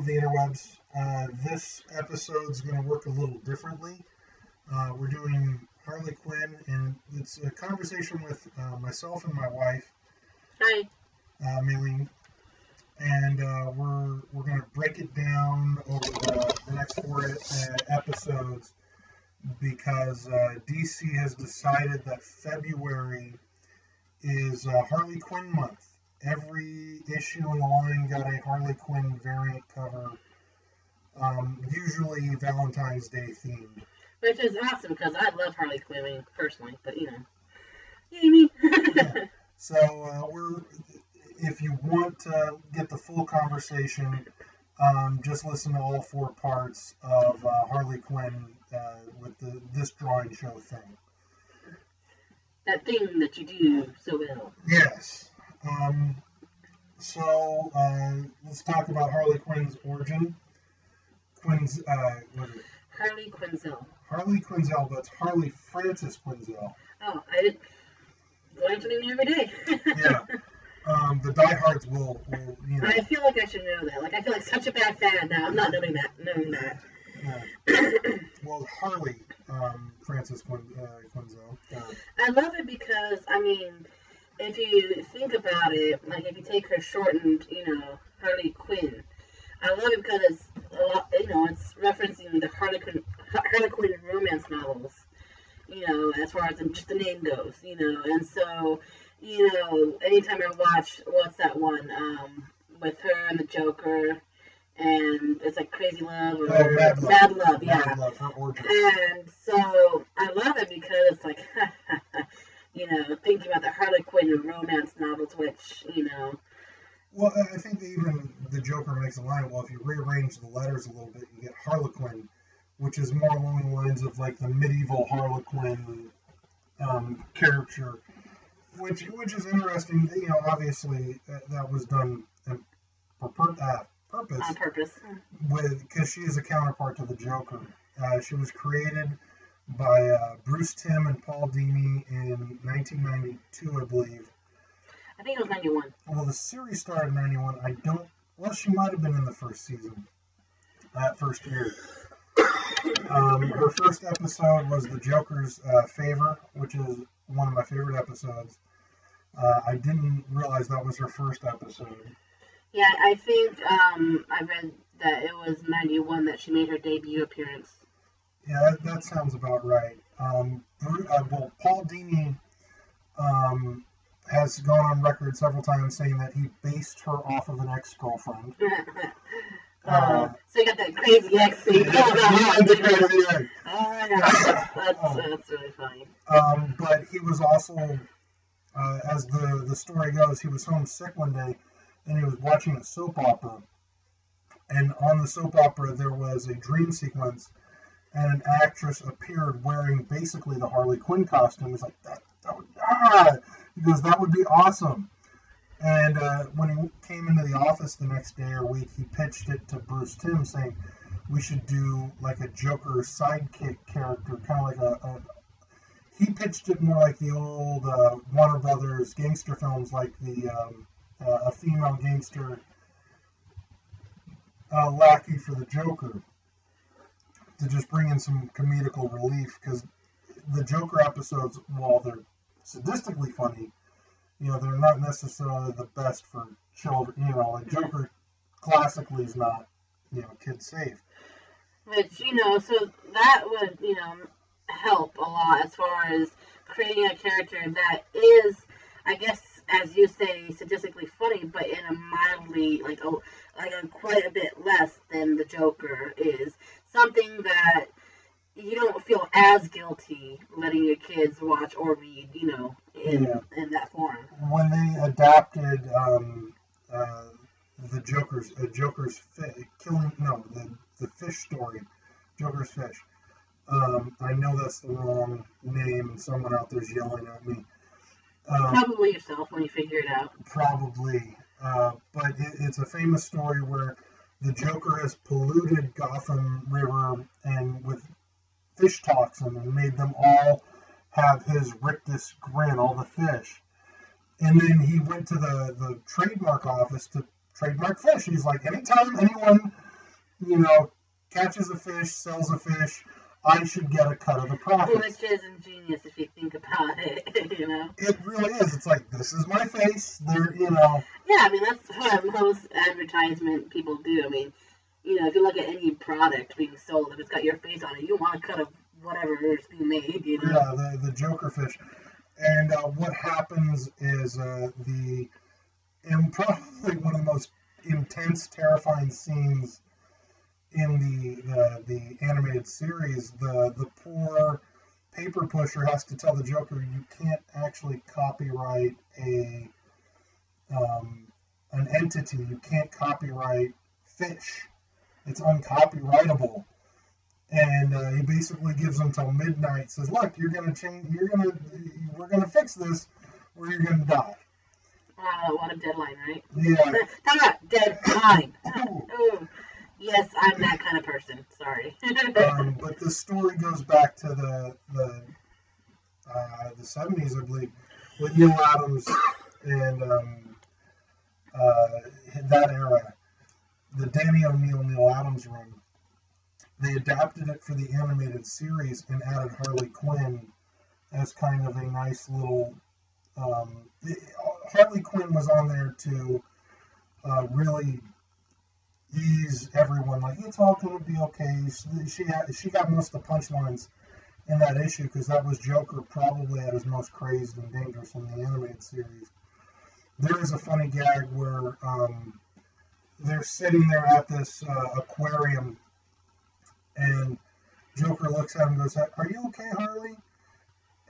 of the interwebs. This episode's going to work a little differently. We're doing Harley Quinn, and it's a conversation with myself and my wife, Hi. Maylene, and we're going to break it down over the next four episodes because DC has decided that February is Harley Quinn month. Every issue in the line got a Harley Quinn variant cover, usually Valentine's Day themed. Which is awesome because I love Harley Quinn personally, but you know what I mean. Yeah. So if you want to get the full conversation, just listen to all four parts of Harley Quinn with this drawing show thing. That thing that you do so well. Yes. So let's talk about Harley Quinn's origin. What is it? Harley Quinzel. Harley Quinzel, but it's Harley Frances Quinzel. Oh, I learn something new every day. Yeah. The diehards will, I feel like I should know that. Like I feel like such a bad fan now. I'm not knowing that. Yeah. Well, Harley Frances Quinzel. I love it because if you think about it, like if you take her shortened, Harley Quinn, I love it because it's a lot, it's referencing the Harley Quinn romance novels, as far as just the name goes, and so, anytime I watch, what's that one, with her and the Joker, and it's like Crazy Love or Mad Love, yeah. Mad Love, her origin. And so I love it because it's like, thinking about the Harley Quinn romance novels, which, Well, I think that even the Joker makes a line. Well, if you rearrange the letters a little bit, you get Harlequin, which is more along the lines of like the medieval Harlequin character, which is interesting. Obviously that was done for purpose. On purpose. Because she is a counterpart to the Joker. She was created by Bruce Timm and Paul Dini in 1992, I believe. I think it was 91. Well, the series started in 91. Well, she might have been in the first season, that first year. Her first episode was The Joker's Favor, which is one of my favorite episodes. I didn't realize that was her first episode. Yeah, I think I read that it was 91 that she made her debut appearance. Yeah, that sounds about right. Well, Paul Dini has gone on record several times saying that he based her off of an ex-girlfriend. So you got that crazy ex thing going on. The crazy ex. Oh my gosh, that's really funny. But he was also, as the story goes, he was homesick one day, and he was watching a soap opera. And on the soap opera, there was a dream sequence, and an actress appeared wearing basically the Harley Quinn costume. He's like, he goes, that would be awesome. And when he came into the office the next day or week, he pitched it to Bruce Timm, saying we should do like a Joker sidekick character, kind of like he pitched it more like the old Warner Brothers gangster films, like a female gangster lackey for the Joker, to just bring in some comedical relief, because the Joker episodes, while they're sadistically funny, they're not necessarily the best for children. Like Joker classically is not, kid safe. Which, so that would, help a lot as far as creating a character that is, I guess, as you say, sadistically funny, but in a mildly, quite a bit less than the Joker is. Something that you don't feel as guilty letting your kids watch or read, in that form. When they adapted the Joker's the fish story, Joker's Fish. I know that's the wrong name, and someone out there's yelling at me. Probably yourself when you figure it out. Probably. But it's a famous story where the Joker has polluted Gotham River and with fish toxin and made them all have his rictus grin, all the fish. And then he went to the trademark office to trademark fish. He's like, anytime anyone catches a fish, sells a fish, I should get a cut of the profits. Which is ingenious if you think about it, It really is. It's like, this is my face. Yeah, I mean, that's what most advertisement people do. I mean, if you look at any product being sold, if it's got your face on it, you want a cut of whatever is being made, Yeah, the Joker fish. And what happens is probably one of the most intense, terrifying scenes in the animated series, the poor paper pusher has to tell the Joker, you can't actually copyright an entity. You can't copyright fish. It's uncopyrightable. And he basically gives them till midnight. Says, "Look, we're gonna fix this, or you're gonna die." Wow, what a deadline, right? Yeah. Talk about deadline. Oh, yes, I'm that kind of person. Sorry. But the story goes back to the 70s, I believe, with Neil Adams and that era, the Danny O'Neill Neil Adams run. They adapted it for the animated series and added Harley Quinn as kind of a nice little. Harley Quinn was on there to really ease everyone. Like, it's all going to be okay. She got most of the punchlines in that issue because that was Joker probably at his most crazed and dangerous in the animated series. There is a funny gag where they're sitting there at this aquarium. And Joker looks at him and goes, "Are you okay, Harley?"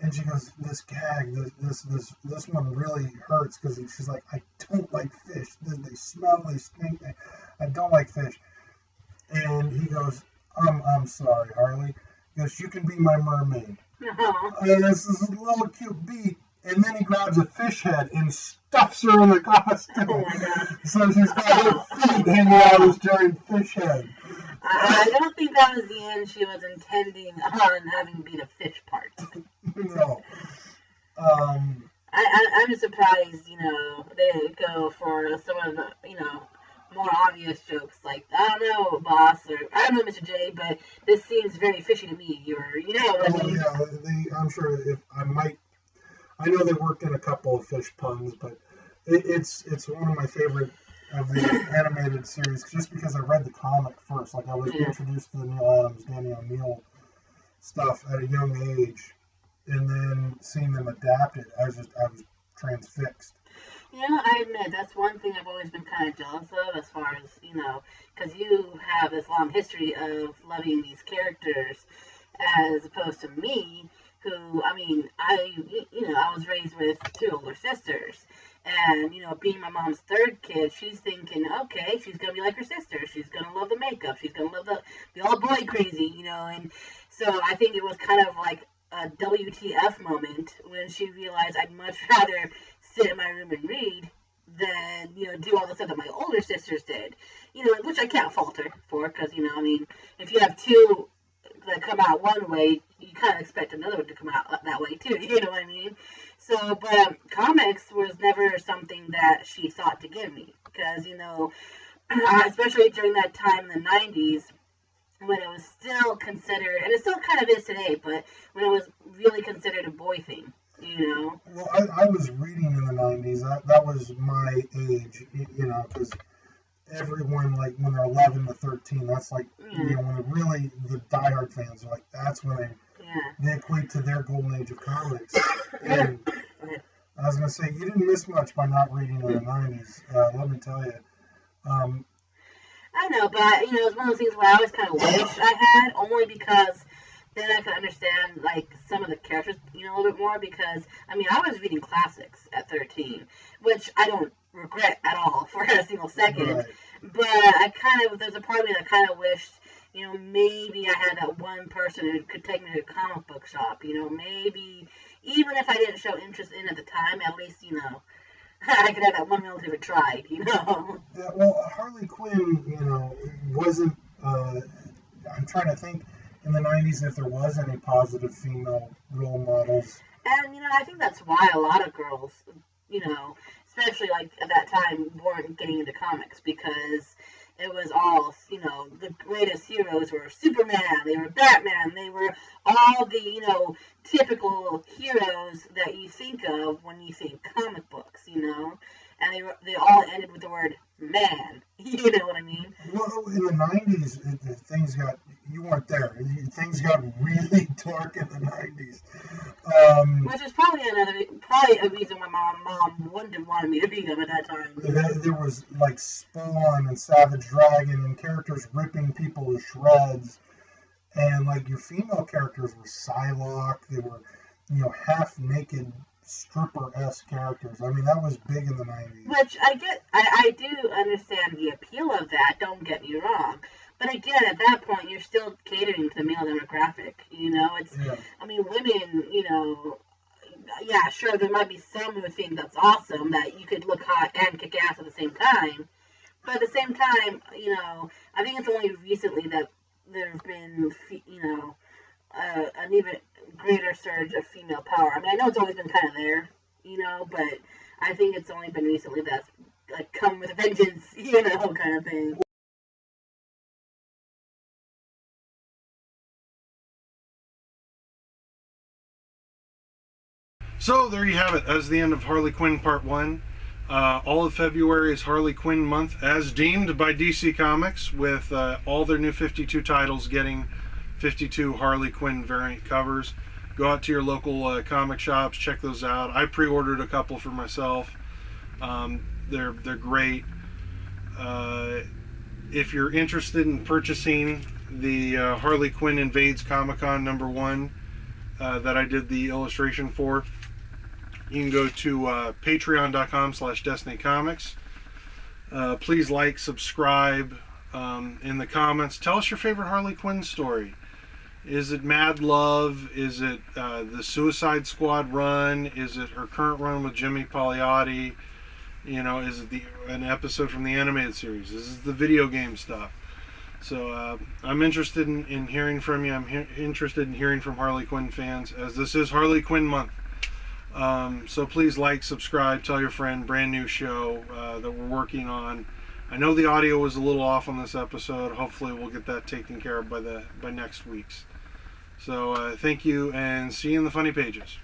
And she goes, "This gag, this one really hurts," because she's like, "I don't like fish. They smell, they stink. I don't like fish." And he goes, I'm sorry, Harley." He goes, "You can be my mermaid." And it's this little cute beat. And then he grabs a fish head and stuffs her in the costume. Oh my God. So she's got her feet hanging out as giant fish head. I don't think that was the end she was intending on having be the fish part. No. I'm surprised, they go for some of the, more obvious jokes like, "I don't know, boss," or "I don't know, Mr. J, but this seems very fishy to me," or, what I mean? Yeah, I'm sure I know they worked in a couple of fish puns, but it's one of my favorite of the animated series, just because I read the comic first. Like, I was introduced to the Neil Adams, Danny O'Neill stuff at a young age, and then seeing them adapt it, I was transfixed. I admit, that's one thing I've always been kind of jealous of, as far as, because you have this long history of loving these characters, as opposed to me, who, I was raised with two older sisters. And, being my mom's third kid, she's thinking, okay, she's going to be like her sister. She's going to love the makeup. She's going to love the all boy crazy, And so I think it was kind of like a WTF moment when she realized I'd much rather sit in my room and read than, do all the stuff that my older sisters did. Which I can't fault her for, because, if you have two that come out one way, you kind of expect another one to come out that way too, you know what I mean? So, but comics was never something that she thought to give me, because, especially during that time in the 90s, when it was still considered, and it still kind of is today, but when it was really considered a boy thing, Well, I was reading in the 90s. That was my age, because everyone, like, when they're 11 to 13, that's like, when they're really the diehard fans are like, that's when they equate to their golden age of comics. And I was going to say, you didn't miss much by not reading in the 90s, let me tell you. I know, but, it's one of those things where I always kind of wish I had, only because then I could understand, like, some of the characters, a little bit more, because, I was reading classics at 13, which I don't regret at all for a single second, Right. But there's a part of me that kind of wished, maybe I had that one person who could take me to a comic book shop, maybe, even if I didn't show interest in it at the time, at least, I could have that one relative who tried, Yeah, well, Harley Quinn, wasn't, I'm trying to think in the 90s if there was any positive female role models. And, I think that's why a lot of girls, especially like at that time, weren't getting into comics, because it was all, the greatest heroes were Superman, they were Batman, they were all the, typical heroes that you think of when you think comic books, and they all ended with the word man. You know what I mean? Well, in the 90s, things got, you weren't there. Things got really dark in the 90s. Which is probably a reason why my mom wouldn't have wanted me to be them at that time. There was like Spawn and Savage Dragon and characters ripping people to shreds. And like your female characters were Psylocke. They were, half-naked stripper-esque characters. I mean, that was big in the 90s. Which I do understand the appeal of that, don't get me wrong. But again, at that point, you're still catering to the male demographic, I mean, women, yeah, sure, there might be some who think that's awesome, that you could look hot and kick ass at the same time. But at the same time, I think it's only recently that there have been, an even greater surge of female power. I mean, I know it's always been kind of there, but I think it's only been recently that's like come with a vengeance, kind of thing. So there you have it. That's the end of Harley Quinn Part 1. All of February is Harley Quinn month as deemed by DC Comics, with all their new 52 titles getting 52 Harley Quinn variant covers. Go out to your local comic shops, check those out. I pre-ordered a couple for myself. They're great. If you're interested in purchasing the Harley Quinn Invades Comic-Con #1 that I did the illustration for, you can go to patreon.com/DestinyComics. Please like, subscribe. In the comments, tell us your favorite Harley Quinn story. Is it Mad Love? Is it the Suicide Squad run? Is it her current run with Jimmy Palmiotti? Is it an episode from the animated series? Is it the video game stuff? So I'm interested in hearing from you. I'm interested in hearing from Harley Quinn fans, as this is Harley Quinn month. So please like, subscribe, tell your friend. Brand new show that we're working on. I know the audio was a little off on this episode. Hopefully we'll get that taken care of by next week's. So thank you, and see you in the funny pages.